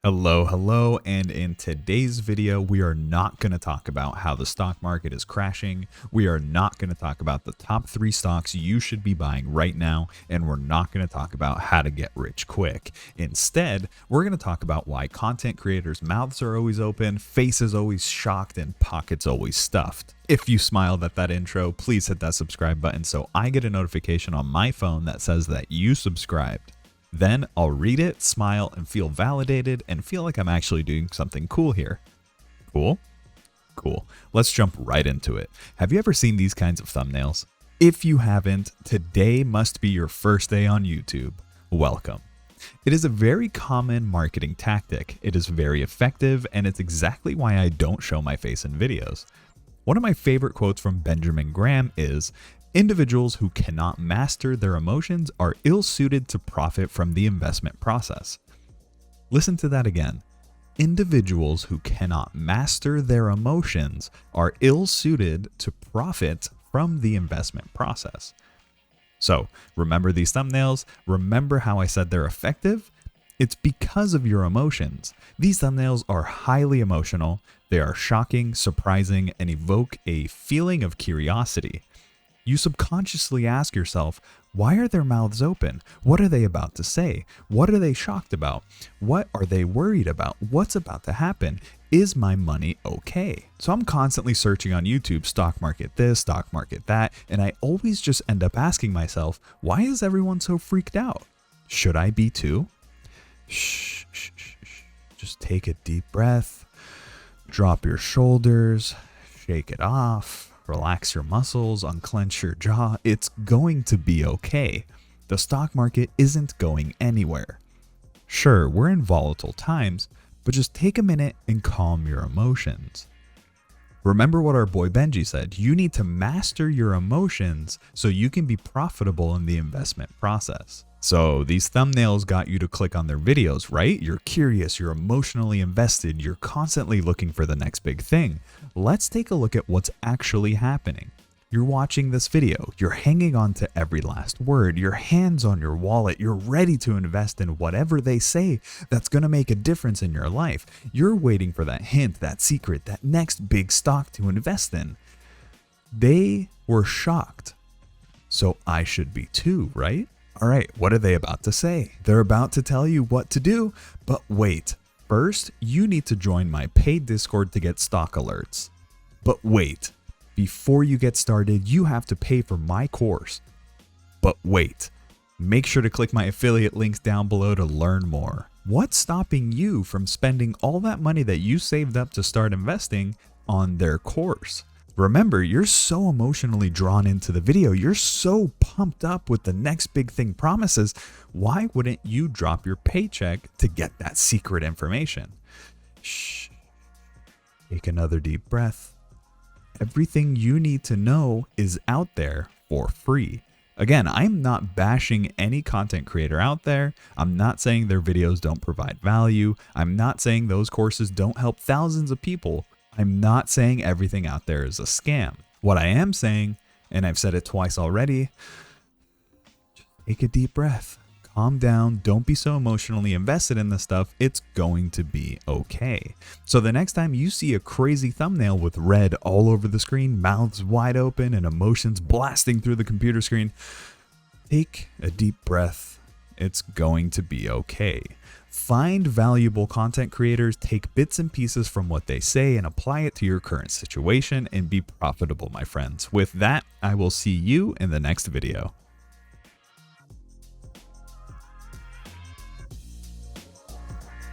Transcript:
Hello, and in today's video, we are not going to talk about how the stock market is crashing. We are not going to talk about the top 3 stocks you should be buying right now, and we're not going to talk about how to get rich quick. Instead, we're going to talk about why content creators' mouths are always open, faces always shocked, and pockets always stuffed. If you smiled at that intro, please hit that subscribe button so I get a notification on my phone that says that you subscribed. Then I'll read it, smile, and feel validated and feel like I'm actually doing something cool here. Cool? Cool. Let's jump right into it. Have you ever seen these kinds of thumbnails? If you haven't, today must be your first day on YouTube. Welcome. It is a very common marketing tactic. It is very effective, and it's exactly why I don't show my face in videos. One of my favorite quotes from Benjamin Graham is, "Individuals who cannot master their emotions are ill-suited to profit from the investment process." Listen to that again. Individuals who cannot master their emotions are ill-suited to profit from the investment process. So, remember these thumbnails? Remember how I said they're effective? It's because of your emotions. These thumbnails are highly emotional. They are shocking, surprising, and evoke a feeling of curiosity. You subconsciously ask yourself, why are their mouths open? What are they about to say? What are they shocked about? What are they worried about? What's about to happen? Is my money okay? So I'm constantly searching on YouTube, stock market this, stock market that, and I always just end up asking myself, why is everyone so freaked out? Should I be too? Shh. Just take a deep breath, drop your shoulders, shake it off. Relax your muscles, unclench your jaw. It's going to be okay. The stock market isn't going anywhere. Sure, we're in volatile times, but just take a minute and calm your emotions. Remember what our boy Benji said, you need to master your emotions so you can be profitable in the investment process. So these thumbnails got you to click on their videos, right? You're curious, you're emotionally invested, you're constantly looking for the next big thing. Let's take a look at what's actually happening. You're watching this video, you're hanging on to every last word, your hands on your wallet, you're ready to invest in whatever they say that's going to make a difference in your life. You're waiting for that hint, that secret, that next big stock to invest in. They were shocked. So I should be too, right? All right, what are they about to say? They're about to tell you what to do, but wait. First, you need to join my paid Discord to get stock alerts. But wait, before you get started, you have to pay for my course. But wait, make sure to click my affiliate links down below to learn more. What's stopping you from spending all that money that you saved up to start investing on their course? Remember, you're so emotionally drawn into the video. You're so pumped up with the next big thing promises. Why wouldn't you drop your paycheck to get that secret information? Shh. Take another deep breath. Everything you need to know is out there for free. Again, I'm not bashing any content creator out there. I'm not saying their videos don't provide value. I'm not saying those courses don't help thousands of people. I'm not saying everything out there is a scam. What I am saying, and I've said it twice already, just take a deep breath. Calm down. Don't be so emotionally invested in this stuff. It's going to be okay. So the next time you see a crazy thumbnail with red all over the screen, mouths wide open, and emotions blasting through the computer screen, take a deep breath. It's going to be okay. Find valuable content creators, take bits and pieces from what they say and apply it to your current situation and be profitable, my friends. With that, I will see you in the next video.